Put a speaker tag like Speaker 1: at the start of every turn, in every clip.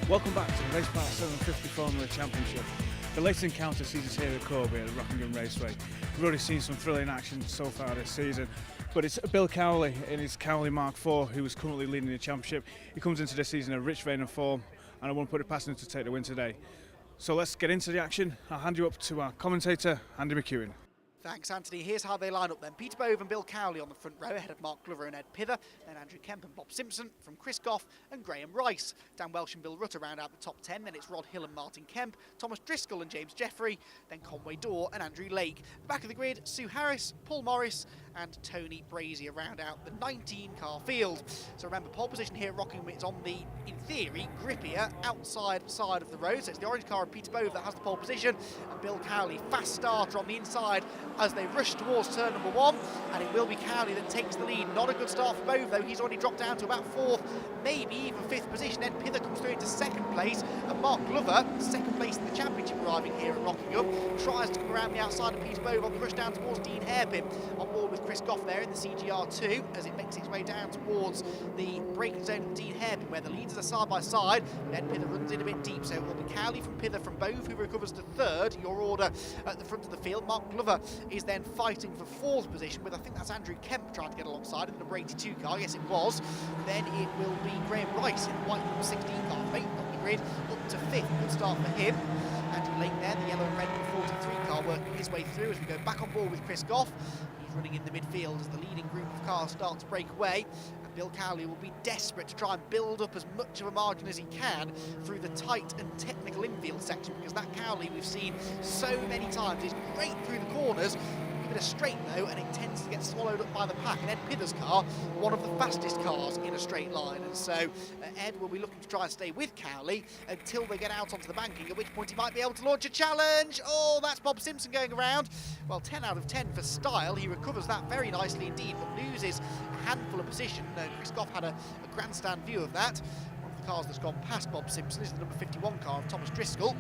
Speaker 1: Welcome back to the Raceparts 750 Formula Championship. The latest encounter sees us here at Corby at Rockingham Raceway. We've already seen some thrilling action so far this season, but it's Bill Cowley in his Cowley Mark IV who is currently leading the championship. He comes into this season in a rich vein of form, and I won't put it past him to take the win today. So let's get into the action. I'll hand you up to our commentator, Andy McEwen.
Speaker 2: Thanks, Anthony. Here's how they line up then. Peter Bove and Bill Cowley on the front row, ahead of Mark Glover and Ed Pither. Then Andrew Kemp and Bob Simpson, from Chris Goff and Graham Rice. Dan Welsh and Bill Rutter round out the top 10. Then it's Rod Hill and Martin Kemp, Thomas Driscoll and James Jeffrey. Then Conway Dorr and Andrew Lake. The back of the grid, Sue Harris, Paul Morris and Tony Brazier round out the 19-car field. So remember, pole position here at Rockingham, it's on the, in theory, grippier outside side of the road. So it's the orange car of Peter Bove that has the pole position, and Bill Cowley, fast starter on the inside as they rush towards turn number one, and it will be Cowley that takes the lead. Not a good start for Bove though. He's already dropped down to about fourth, maybe even fifth position. Ed Pither comes through into second place, and Mark Glover, second place in the championship, arriving here at Rockingham, tries to come around the outside of Peter Bove on the rush down towards Dean Hairpin. On board with Chris Goff there in the CGR2 as it makes its way down towards the braking zone of Dean Hairpin, where the leaders are side by side. Ed Pither runs in a bit deep, so it will be Cowley from Pither from Bove who recovers to third. Your order at the front of the field. Mark Glover is then fighting for fourth position with, I think that's Andrew Kemp trying to get alongside in the number 82 car. Yes, it was. Then it will be Graham Rice in the white number 16 car, mate on the grid, up to fifth. Good start for him. Andrew Lake there, the yellow and red number 43 car, working his way through as we go back on board with Chris Goff. He's running in the midfield as the leading group of cars start to break away. And Bill Cowley will be desperate to try and build up as much of a margin as he can through the tight and technical infield section, because that Cowley we've seen so many times is great through the corners. Give it a straight though, and it tends to get swallowed up by the pack. And Ed Pither's car, one of the fastest cars in a straight line, and so Ed will be looking to try and stay with Cowley until they get out onto the banking, at which point he might be able to launch a challenge. Oh, that's Bob Simpson going around. Well, 10 out of 10 for style. He recovers that very nicely indeed, but loses a handful of position. Chris Goff had a grandstand view of that. One of the cars that's gone past Bob Simpson is the number 51 car of Thomas Driscoll,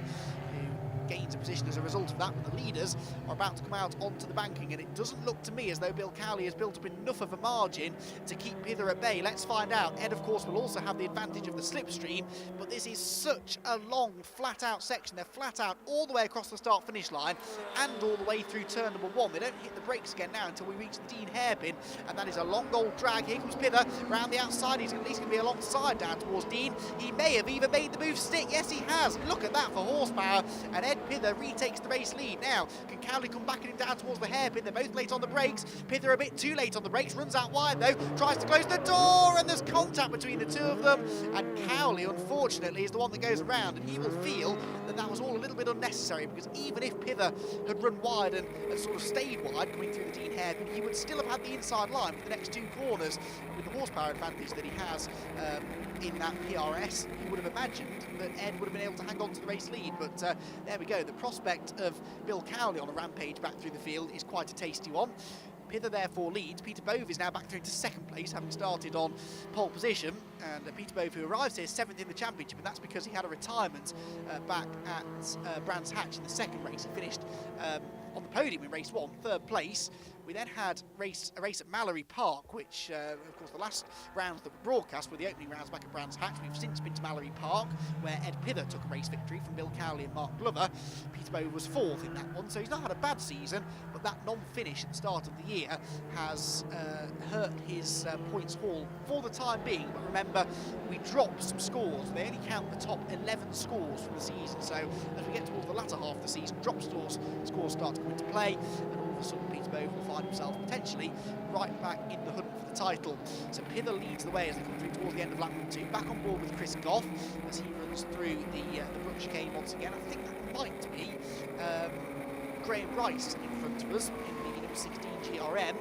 Speaker 2: who gains a position as a result of that, but the leaders are about to come out onto the banking, and it doesn't look to me as though Bill Cowley has built up enough of a margin to keep Pither at bay. Let's find out. Ed, of course, will also have the advantage of the slipstream, but this is such a long, flat-out section. They're flat out all the way across the start-finish line and all the way through turn number one. They don't hit the brakes again now until we reach the Dean Hairpin, and that is a long old drag. Here comes Pither round the outside. He's at least going to be alongside down towards Dean. He may have even made the move stick. Yes, he has. Look at that for horsepower, and Ed Pither retakes the race lead. Now, can Cowley come back in down towards the hairpin? They're both late on the brakes. Pither a bit too late on the brakes, runs out wide though, tries to close the door, and there's contact between the two of them, and Cowley, unfortunately, is the one that goes around, and he will feel that that was all a little bit unnecessary, because even if Pither had run wide and sort of stayed wide coming through the Dean hairpin, he would still have had the inside line for the next two corners. With the horsepower advantage that he has in that PRS, you would have imagined that Ed would have been able to hang on to the race lead, but there we go. The prospect of Bill Cowley on a rampage back through the field is quite a tasty one. Pither therefore leads. Peter Bove is now back through into second place, having started on pole position, and Peter Bove, who arrives here seventh in the championship, and that's because he had a retirement back at Brands Hatch in the second race. He finished on the podium in race one, third place. We then had a race at Mallory Park, which, of course, the last rounds that were broadcast were the opening rounds back at Brands Hatch. We've since been to Mallory Park, where Ed Pither took a race victory from Bill Cowley and Mark Glover. Peter Bove was fourth in that one, so he's not had a bad season, but that non-finish at the start of the year has hurt his points haul for the time being. But remember, we dropped some scores. They only count the top 11 scores from the season, so as we get towards the latter half of the season, drop scores start to come into play, and all of a sudden Peter Bove will find himself potentially right back in the hunt for the title. So Pither leads the way as they come through towards the end of lap 2. Back on board with Chris Goff as he runs through the Brooks chicane once again. I think that might be Graham Rice in front of us in the number 16 GRM.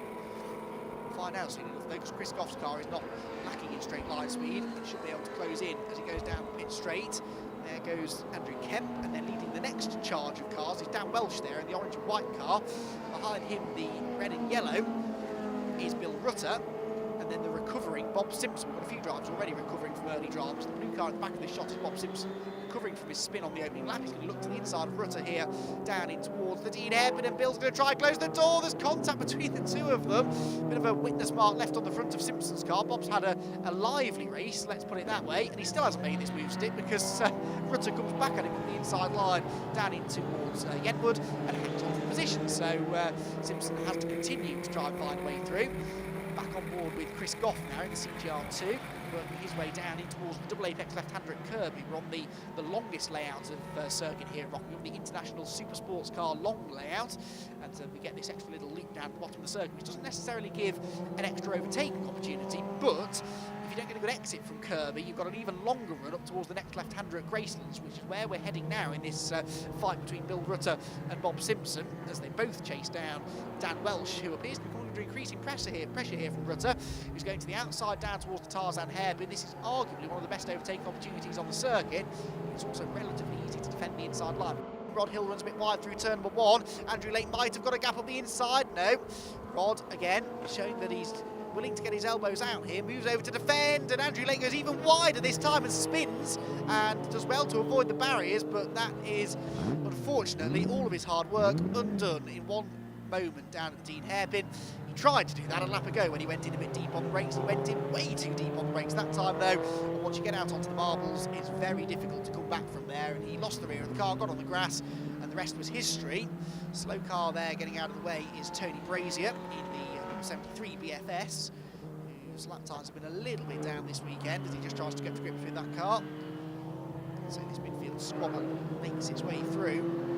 Speaker 2: We'll find out soon enough though, because Chris Goff's car is not lacking in straight line speed. He should be able to close in as he goes down pit straight. There goes Andrew Kemp, and then leading the next charge of cars is Dan Welsh there in the orange and white car. Behind him, the red and yellow, is Bill Rutter, and And then the recovering Bob Simpson. We've got a few drivers already recovering from early drivers. The blue car at the back of this shot is Bob Simpson, recovering from his spin on the opening lap. He's going to look to the inside of Rutter here, down in towards the Dean hairpin, and Bill's going to try and close the door. There's contact between the two of them. Bit of a witness mark left on the front of Simpson's car. Bob's had a lively race, let's put it that way, and he still hasn't made this move stick because Rutter comes back at him on the inside line, down in towards Yenwood, and hangs on to the position. So Simpson has to continue to try and find a way through. Back on board with Chris Goff now in the CGR2, working his way down in towards the double apex left-hander at Kirby. We're on the longest layout of circuit here at Rockingham, the International Super Sports Car long layout, and we get this extra little loop down at the bottom of the circuit, which doesn't necessarily give an extra overtaking opportunity, but if you don't get a good exit from Kirby, you've got an even longer run up towards the next left-hander at Gracelands, which is where we're heading now in this fight between Bill Rutter and Bob Simpson, as they both chase down Dan Welsh, who appears to be coming under increasing pressure here from Rutter, who's going to the outside down towards the Tarzan hairpin. This is arguably one of the best overtaking opportunities on the circuit. It's also relatively easy to defend the inside line. Rod Hill runs a bit wide through turn number 1. Andrew Lake might have got a gap up the inside. No. Rod, again, showing that he's willing to get his elbows out here, moves over to defend, and Andrew Lake goes even wider this time and spins and does well to avoid the barriers, but that is, unfortunately, all of his hard work undone in one moment down at the Dean hairpin. He tried to do that a lap ago when he went in a bit deep on the brakes. He went in way too deep on the brakes that time, though, and once you get out onto the marbles, it's very difficult to come back from there, and he lost the rear of the car, got on the grass, and the rest was history. Slow car there getting out of the way is Tony Brazier in the 73 BFS, whose lap times have been a little bit down this weekend as he just tries to get to grips with that car. So this midfield squabble makes its way through.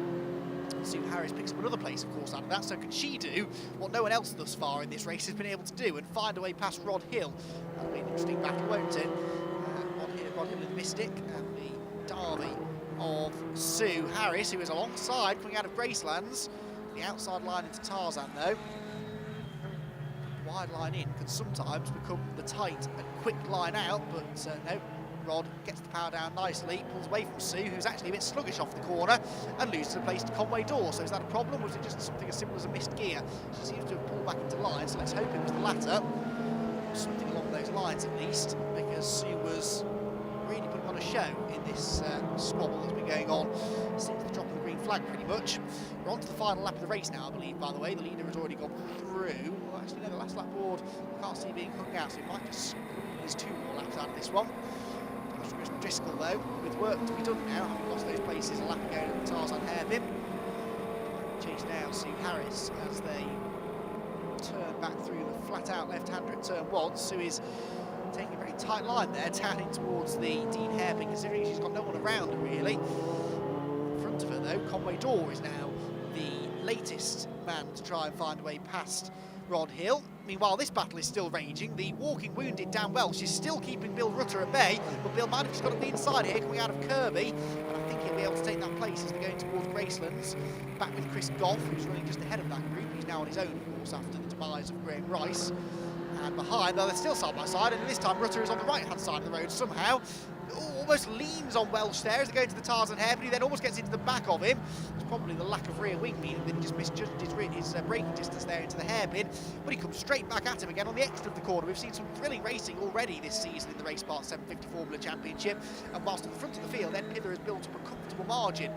Speaker 2: Sue Harris picks up another place, of course, out of that. So can she do what no one else thus far in this race has been able to do and find a way past Rod Hill? That'll be an interesting battle, won't it? Rod Hill and Mystic, and the Derby of Sue Harris, who is alongside coming out of Gracelands. The outside line into Tarzan, though. Wide line in can sometimes become the tight and quick line out, but no, Rod gets the power down nicely, pulls away from Sue, who's actually a bit sluggish off the corner, and loses the place to Conway Door. So is that a problem, or is it just something as simple as a missed gear? She seems to have pulled back into line, so let's hope it was the latter. Something along those lines at least, because Sue was really putting on a show in this squabble that's been going on since the drop of the green flag, pretty much. We're on to the final lap of the race now, I believe, by the way. The leader has already gone through. Well, actually, no, the last lap board I can't see being hung out, so it might just squeeze 2 more laps out of this one. Driscoll, though, with work to be done now, having lost those places a lap ago at the Tarzan hairpin. Chase now Sue Harris as they turn back through the flat-out left-hander at turn 1. Sue is taking a very tight line there, down in towards the Dean hairpin, considering she's got no one around, really. In front of her, though, Conway Door is now the latest man to try and find a way past Rod Hill. Meanwhile, this battle is still raging. The walking wounded Dan Welsh is still keeping Bill Rutter at bay, but Bill might have just got up the inside here, coming out of Kirby, and I think he'll be able to take that place as they're going towards Gracelands. Back with Chris Goff, who's running just ahead of that group. He's now on his own, of course, after the demise of Graham Rice. And behind, though, they're still side by side, and this time Rutter is on the right-hand side of the road somehow. Almost leans on Welsh there as they go into the Tarzan hairpin. He then almost gets into the back of him. It's probably the lack of rear wing meaning that he just misjudged his braking distance there into the hairpin, but he comes straight back at him again on the exit of the corner. We've seen some thrilling racing already this season in the Raceparts 750 Formula Championship, and whilst at the front of the field, Ed Pither has built up a comfortable margin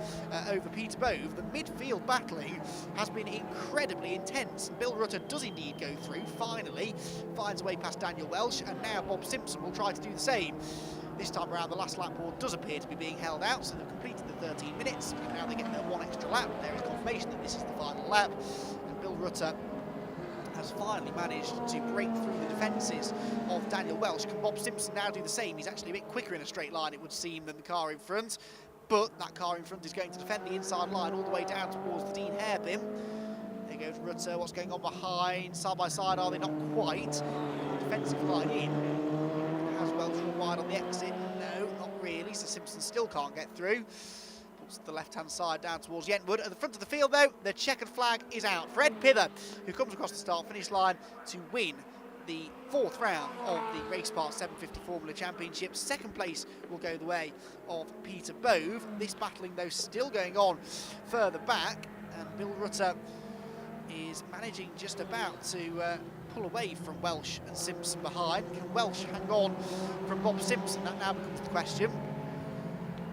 Speaker 2: over Peter Bove. The midfield battling has been incredibly intense, and Bill Rutter does indeed go through, finally, finds a way past Daniel Welsh, and now Bob Simpson will try to do the same. This time around, the last lap board does appear to be being held out, so they've completed the 13 minutes, and now they get their 1 extra lap. There is confirmation that this is the final lap, and Bill Rutter has finally managed to break through the defences of Daniel Welsh. Can Bob Simpson now do the same? He's actually a bit quicker in a straight line, it would seem, than the car in front, but that car in front is going to defend the inside line all the way down towards the Dean hairpin. There goes Rutter. What's going on behind? Side by side, are they? Not quite. Defensive line in. Has Welsh run wide on the exit? No, not really, so Simpson still can't get through. Puts the left-hand side down towards Yenwood. At the front of the field, though, the checkered flag is out for Ed Pither, who comes across the start-finish line to win the 4th round of the Raceparts 750 Formula Championship. Second place will go the way of Peter Bove. This battling, though, still going on further back, and Bill Rutter is managing just about to pull away from Welsh and Simpson behind. Can Welsh hang on from Bob Simpson? That now becomes the question.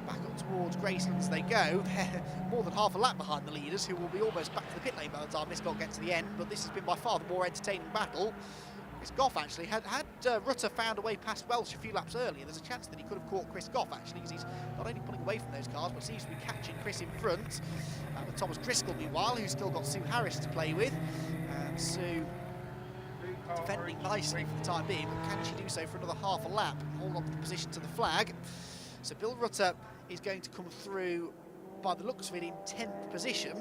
Speaker 2: Back up towards Graceland as they go. They're more than half a lap behind the leaders, who will be almost back to the pit lane by the time this got gets to the end, but this has been by far the more entertaining battle. Chris Goff actually had Rutter found a way past Welsh a few laps earlier. There's a chance that he could have caught Chris Goff actually, because he's not only pulling away from those cars but seems to be catching Chris in front. With Thomas Driscoll meanwhile, who's still got Sue Harris to play with. Sue defending nicely for the time being, but can she do so for another half a lap and hold on to the position to the flag? So Bill Rutter is going to come through, by the looks of it, in 10th position.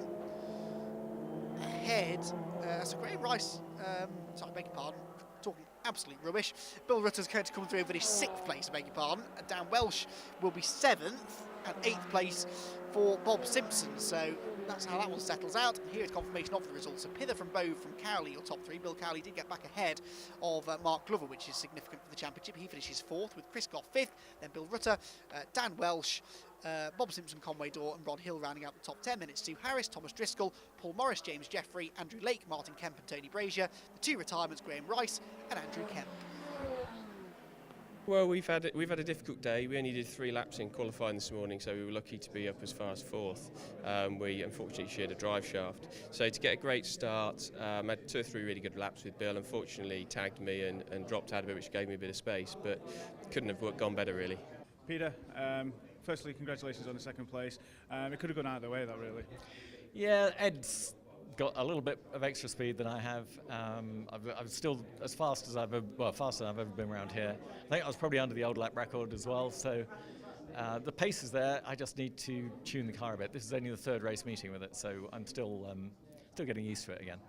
Speaker 2: Ahead, so Graham Rice, sorry, beg your pardon, talking absolute rubbish. Bill Rutter's going to come through in his 6th place, I beg your pardon. And Dan Welsh will be 7th, and 8th place for Bob Simpson. So that's how that one settles out. Here's confirmation of the results. So Pither from Bove from Cowley, your top 3. Bill Cowley did get back ahead of Mark Glover, which is significant for the championship. He finishes 4th, with Chris Goff 5th, then Bill Rutter, Dan Welsh, Bob Simpson, Conway Dorr and Rod Hill rounding out the top 10. Then it's Sue Harris, Thomas Driscoll, Paul Morris, James Jeffrey, Andrew Lake, Martin Kemp and Tony Brazier. The 2 retirements, Graham Rice and Andrew Kemp.
Speaker 3: Well, we've had a difficult day. We only did 3 laps in qualifying this morning, so we were lucky to be up as far as 4th. We unfortunately shared a drive shaft. So to get a great start, had 2 or 3 really good laps with Bill. Unfortunately, tagged me and dropped out a bit, which gave me a bit of space, but couldn't have gone better really.
Speaker 1: Peter, firstly, congratulations on the 2nd place. It could have gone out of the way, that really.
Speaker 4: Yeah, Ed's got a little bit of extra speed than I have. I'm still as fast as faster than I've ever been around here. I think I was probably under the old lap record as well. So the pace is there. I just need to tune the car a bit. This is only the 3rd race meeting with it, so I'm still getting used to it again.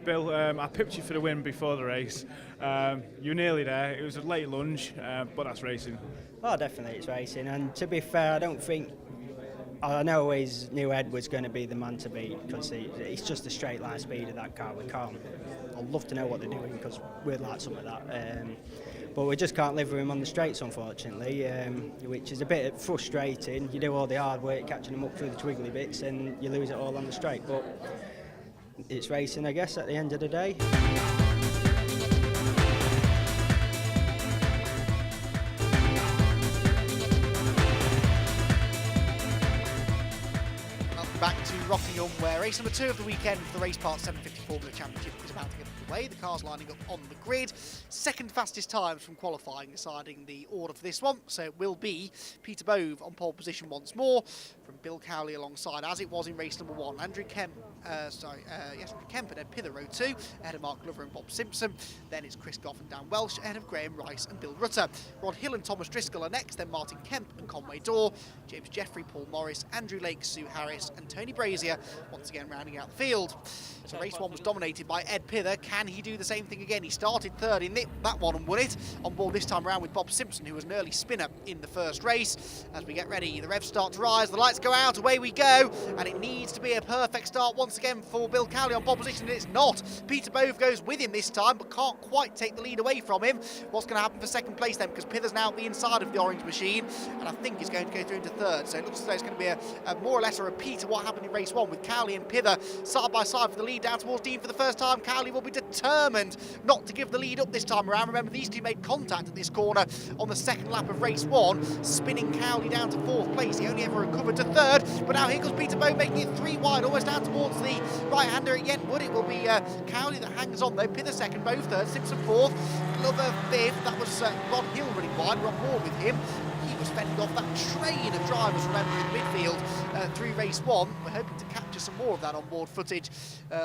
Speaker 1: Bill, I pipped you for the win before the race. You were nearly there. It was a late lunge, but that's racing.
Speaker 5: Oh, definitely it's racing. And to be fair, I know always knew Ed was going to be the man to beat, because it's just the straight line speed of that car. I'd love to know what they're doing, because we'd like some of that. But we just can't live with him on the straights, unfortunately, which is a bit frustrating. You do all the hard work catching him up through the twiggly bits and you lose it all on the straight. But it's racing, I guess, at the end of the day.
Speaker 2: Back to Rockingham, where race number 2 of the weekend for the Raceparts 750 Formula Championship is about to get underway. The cars lining up on the grid. 2nd fastest times from qualifying deciding the order for this one. So it will be Peter Bove on pole position once more, from Bill Cowley alongside, as it was in race number 1. Andrew Kemp and Ed Pither, row 2, ahead of Mark Glover and Bob Simpson. Then it's Chris Goff and Dan Welsh, ahead of Graham Rice and Bill Rutter. Rod Hill and Thomas Driscoll are next, then Martin Kemp and Conway Dorr, James Jeffrey, Paul Morris, Andrew Lake, Sue Harris and Tony Brazier, once again rounding out the field. So race 1 was dominated by Ed Pither. Can he do the same thing again? He started 3rd in that one and won it. On board this time around with Bob Simpson, who was an early spinner in the 1st race. As we get ready, the revs start to rise, the lights go out, away we go, and it needs to be a perfect start once again for Bill Cowley on pole position, and it's not. Peter Bove goes with him this time, but can't quite take the lead away from him. What's going to happen for 2nd place then? Because Pither's now at the inside of the orange machine, and I think he's going to go through into 3rd. So it looks as though it's going to be a more or less a repeat of what happened in race 1, with Cowley and Pither side by side for the lead down towards Dean for the first time. Cowley will be determined not to give the lead up this time around. Remember, these 2 made contact at this corner on the 2nd lap of race 1, spinning Cowley down to 4th place. He only ever recovered to 3rd, but now here comes Peter Bove making it 3 wide, almost down towards the right-hander at Yentwood. It will be Cowley that hangs on though. Pither 2nd, Bove 3rd, Simpson 4th, Glover 5th. That was Rod Hill running wide. We're on board with him. He was fending off that train of drivers, remember, in the midfield through race 1. We're hoping to capture some more of that on-board footage,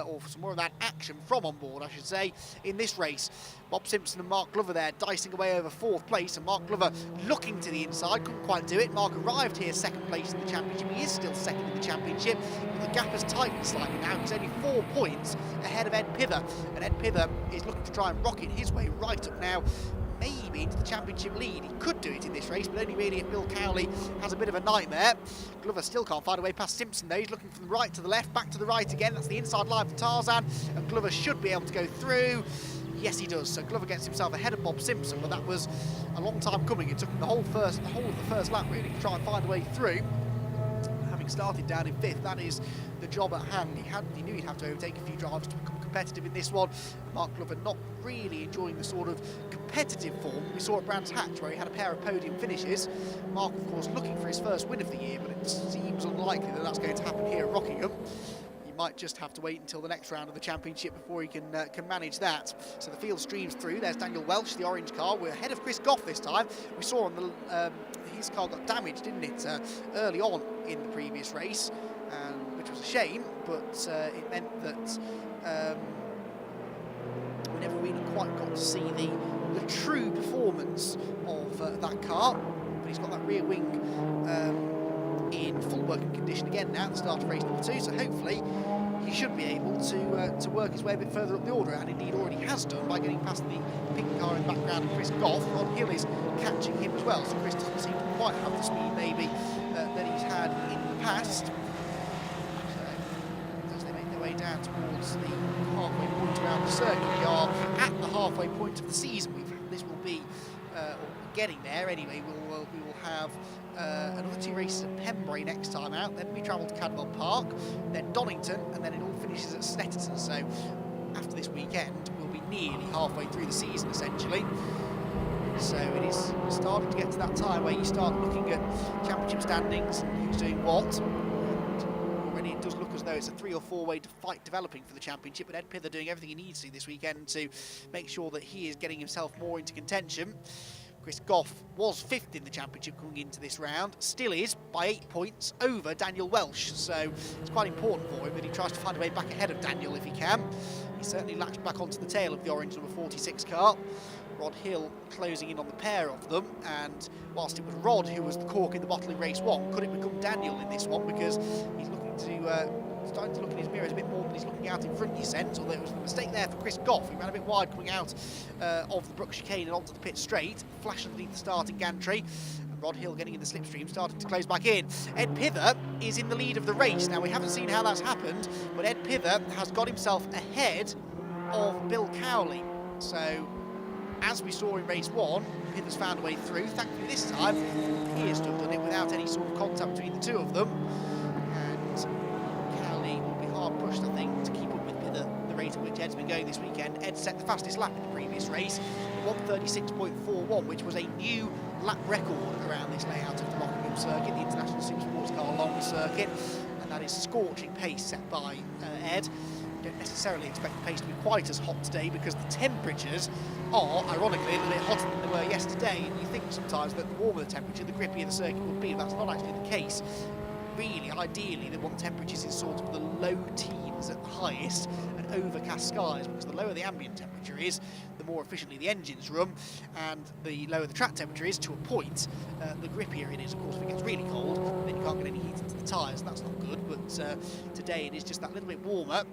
Speaker 2: or some more of that action from on board, I should say, in this race. Bob Simpson and Mark Glover there dicing away over 4th place, and Mark Glover looking to the inside, couldn't quite do it. Mark arrived here 2nd place in the championship. He is still 2nd in the championship, but the gap has tightened slightly now. He's only 4 points ahead of Ed Pither, and Ed Pither is looking to try and rocket his way right up now, maybe into the championship lead. He could do it in this race, but only really if Bill Cowley has a bit of a nightmare. Glover still can't find a way past Simpson though. He's looking from the right to the left, back to the right again. That's the inside line for Tarzan, and Glover should be able to go through. Yes, he does. So Glover gets himself ahead of Bob Simpson, but that was a long time coming. It took him the whole of the first lap really to try and find a way through. Having started down in 5th, that is the job at hand. He knew he'd have to overtake a few drivers to become competitive in this one. Mark Glover not really enjoying the sort of competitive form we saw at Brands Hatch, where he had a pair of podium finishes. Mark, of course, looking for his first win of the year, but it seems unlikely that that's going to happen here at Rockingham. He might just have to wait until the next round of the championship before he can manage that. So the field streams through. There's Daniel Welsh, the orange car. We're ahead of Chris Goff this time. We saw on the his car got damaged, didn't it, early on in the previous race, which was a shame, but it meant that we never really quite got to see the true performance of that car. But he's got that rear wing in full working condition again now at the start of race number 2, so hopefully he should be able to work his way a bit further up the order, and indeed already has done by getting past the pink car in the background of Chris Goff. Rod Hill is catching him as well, so Chris doesn't seem to quite have the speed maybe that he's had in the past. So as they make their way down towards the halfway point around the circuit, we are at the halfway point of the season. This will be getting there anyway. We will have another 2 races at Pembrey next time out, then we travel to Cadwell Park, then Donington, and then it all finishes at Snetterton. So after this weekend we'll be nearly halfway through the season essentially. So it is starting to get to that time where you start looking at championship standings and who's doing what. Already it does look as though it's a 3 or 4 way fight developing for the championship, but Ed Pither doing everything he needs to this weekend to make sure that he is getting himself more into contention. Chris Goff was 5th in the championship coming into this round, still is by 8 points over Daniel Welsh, so it's quite important for him that he tries to find a way back ahead of Daniel if he can. He certainly latched back onto the tail of the orange number 46 car. Rod Hill closing in on the pair of them, and whilst it was Rod who was the cork in the bottle in race 1, could it become Daniel in this one, because he's looking to starting to look in his mirrors a bit more than he's looking out in front, you sense, although it was a mistake there for Chris Goff. He ran a bit wide coming out of the Brook chicane and onto the pit straight, flashed underneath the starting gantry, and Rod Hill getting in the slipstream, started to close back in. Ed Pither is in the lead of the race. Now, we haven't seen how that's happened, but Ed Pither has got himself ahead of Bill Cowley. So, as we saw in race 1, Pither's found a way through. Thankfully this time, he has done it without any sort of contact between the two of them. Hard pushed, I think, to keep up with the rate at which Ed's been going this weekend. Ed set the fastest lap in the previous race, 1:36.41, which was a new lap record around this layout of the Rockingham circuit, the International Supersports Car Long circuit, and that is scorching pace set by Ed. You don't necessarily expect the pace to be quite as hot today because the temperatures are, ironically, a little bit hotter than they were yesterday, and you think sometimes that the warmer the temperature, the grippier the circuit would be. That's not actually the case. Really, ideally, they want temperatures in sort of the low teens at the highest and overcast skies, because the lower the ambient temperature is, the more efficiently the engines run, and the lower the track temperature is to a point, the grippier it is. Of course, if it gets really cold, then you can't get any heat into the tyres, that's not good, but today it is just that little bit warmer,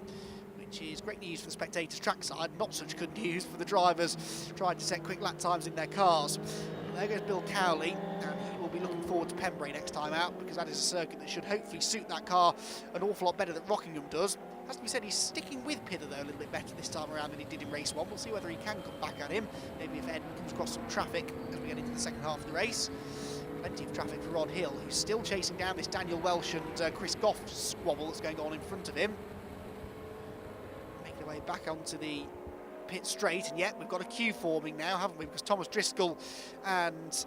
Speaker 2: which is great news for the spectators trackside, not such good news for the drivers trying to set quick lap times in their cars. There goes Bill Cowley, and he will be looking forward to Pembrey next time out, because that is a circuit that should hopefully suit that car an awful lot better than Rockingham does. Has to be said, he's sticking with Pither though a little bit better this time around than he did in race 1. We'll see whether he can come back at him, maybe if Ed comes across some traffic as we get into the second half of the race. Plenty of traffic for Rod Hill, who's still chasing down this Daniel Welsh and Chris Goff squabble that's going on in front of him. Making their way back onto the pit straight, and yet we've got a queue forming now, haven't we? Because Thomas Driscoll and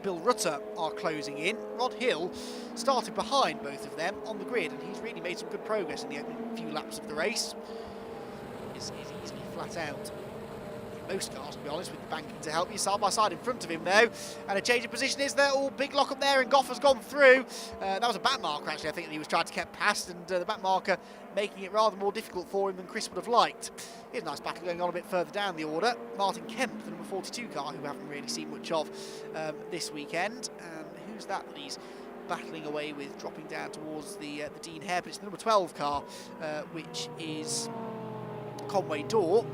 Speaker 2: Bill Rutter are closing in. Rod Hill started behind both of them on the grid, and he's really made some good progress in the opening few laps of the race. He's easily flat out. Most cars, to be honest, with the banking to help you. Side by side in front of him, though. And a change of position is there. Oh, big lock up there, and Goff has gone through. That was a back marker, actually, I think, that he was trying to get past, and the back marker making it rather more difficult for him than Chris would have liked. Here's a nice battle going on a bit further down the order. Martin Kemp, the number 42 car, who we haven't really seen much of this weekend. And who's that he's battling away with, dropping down towards the Dean Hairpin? It's the number 12 car, which is Conway Dorr.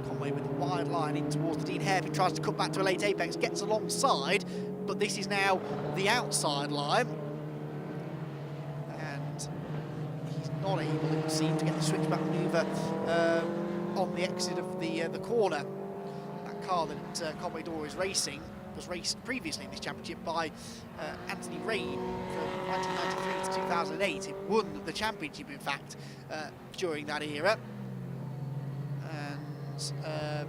Speaker 2: Conway with a wide line in towards the Dean Hairpin, tries to cut back to a late apex, gets alongside, but this is now the outside line. And he's not able, it would seem, to get the switchback manoeuvre on the exit of the corner. That car that Conway Door is racing was raced previously in this championship by Anthony Rain from 1993 to 2008. It won the championship, in fact, during that era. And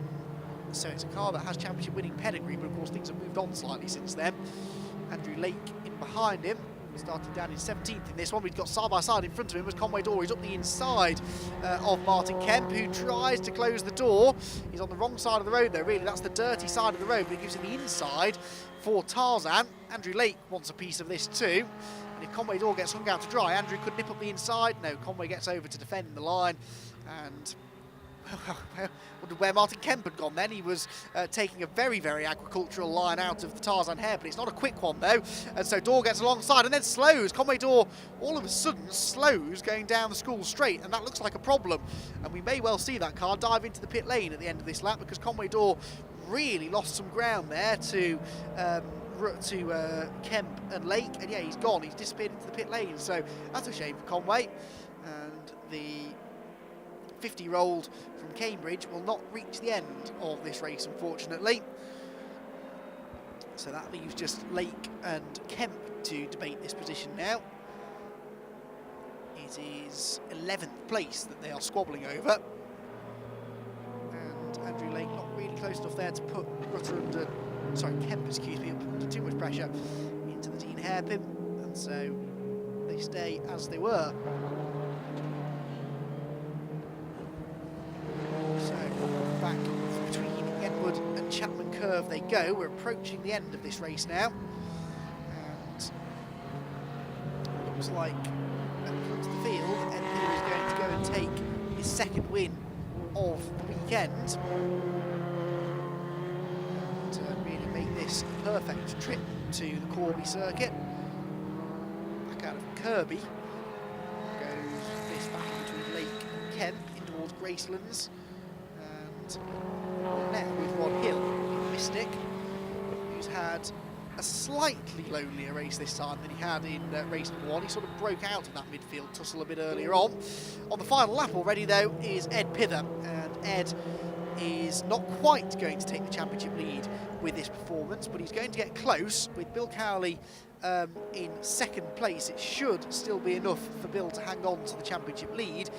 Speaker 2: so it's a car that has championship winning pedigree, but of course things have moved on slightly since then. Andrew Lake in behind him, started down in 17th in this one. We've got side by side in front of him was Conway Door. He's up the inside of Martin Kemp, who tries to close the door. He's on the wrong side of the road though, really. That's the dirty side of the road, but it gives him the inside for Tarzan. Andrew Lake wants a piece of this too. And if Conway Door gets hung out to dry, Andrew could nip up the inside. No, Conway gets over to defend the line. And wondered where Martin Kemp had gone then. He was taking a very, very agricultural line out of the Tarzan hairpin. It's not a quick one though, and so Door gets alongside and then slows. Conway Door all of a sudden slows going down the school straight, and that looks like a problem. And we may well see that car dive into the pit lane at the end of this lap, because Conway Door really lost some ground there to Kemp and Lake, and yeah, he's gone. He's disappeared into the pit lane, so that's a shame for Conway. And the 50-year-old from Cambridge will not reach the end of this race, unfortunately. So that leaves just Lake and Kemp to debate this position now. It is 11th place that they are squabbling over. And Andrew Lake not really close enough there to put Kemp, excuse me, under too much pressure into the Dean hairpin. And so they stay as they were. Back between Edward and Chapman Curve they go. We're approaching the end of this race now, and it looks like at the front of the field Ed Piller is going to go and take his second win of the weekend and really make this a perfect trip to the Corby circuit. Back out of Kirby goes this battle between Lake and Kemp in towards Gracelands. Net with Rod Hill in Mystic, who's had a slightly lonelier race this time than he had in race number 1. He sort of broke out of that midfield tussle a bit earlier on. On the final lap already though is Ed Pither, and Ed is not quite going to take the championship lead with this performance, but he's going to get close with Bill Cowley in second place. It should still be enough for Bill to hang on to the championship lead,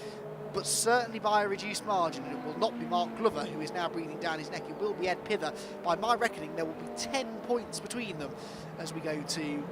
Speaker 2: but certainly by a reduced margin. And it will not be Mark Glover, who is now breathing down his neck. It will be Ed Pither. By my reckoning, there will be 10 points between them as we go to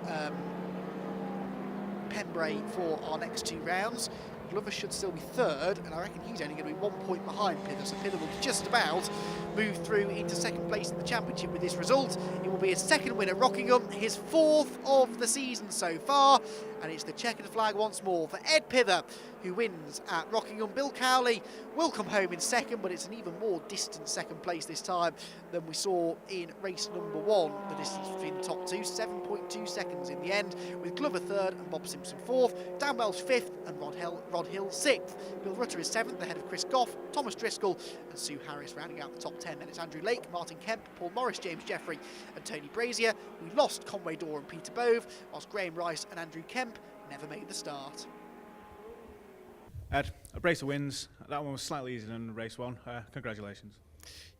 Speaker 2: Pembrey for our next 2 rounds. Glover should still be third, and I reckon he's only going to be 1 point behind Pither, so Pither will just about move through into second place in the championship with this result. It will be his second win at Rockingham, his 4th of the season so far, and it's the checkered flag once more for Ed Pither, who wins at Rockingham. Bill Cowley will come home in second, but it's an even more distant second place this time than we saw in race number 1. The distance between the top two, 7.2 seconds in the end, with Glover third and Bob Simpson fourth, Dan Welsh fifth and Rod Hill sixth. Bill Rutter is seventh, ahead of Chris Goff, Thomas Driscoll and Sue Harris rounding out the top 10. Then it's Andrew Lake, Martin Kemp, Paul Morris, James Jeffrey and Tony Brazier. We lost Conway Door and Peter Bove, whilst Graham Rice and Andrew Kemp never made the start.
Speaker 1: Ed, a brace of wins. That one was slightly easier than race 1. Congratulations.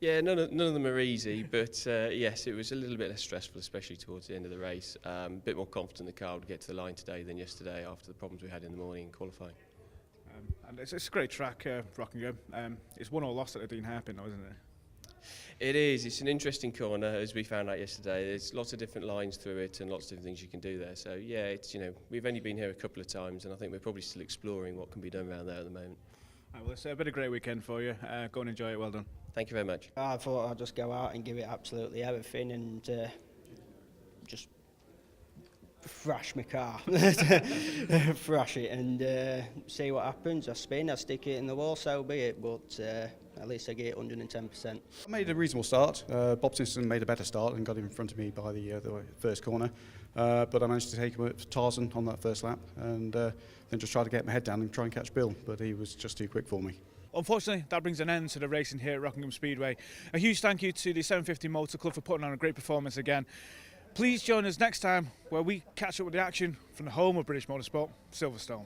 Speaker 3: Yeah, none of them are easy, but yes, it was a little bit less stressful, especially towards the end of the race. A bit more confident the car would get to the line today than yesterday after the problems we had in the morning in qualifying.
Speaker 1: And it's a great track, Rockingham. It's won or lost at the Dean Hairpin, though, isn't it?
Speaker 3: It is. It's an interesting corner, as we found out yesterday. There's lots of different lines through it and lots of different things you can do there. So yeah, it's, we've only been here a couple of times, and I think we're probably still exploring what can be done around there at the moment.
Speaker 1: Right, well, it's been a great weekend for you. Go and enjoy it. Well done.
Speaker 3: Thank you very much.
Speaker 5: I thought I'd just go out and give it absolutely everything and just thrash my car, thrash it and see what happens. I spin, I stick it in the wall, so be it, but at least I get 110%.
Speaker 6: I made a reasonable start. Bob Simpson made a better start and got in front of me by the first corner, but I managed to take him at Tarzan on that first lap and then just try to get my head down and try and catch Bill, but he was just too quick for me.
Speaker 1: Unfortunately, that brings an end to the racing here at Rockingham Speedway. A huge thank you to the 750 Motor Club for putting on a great performance again. Please join us next time where we catch up with the action from the home of British Motorsport, Silverstone.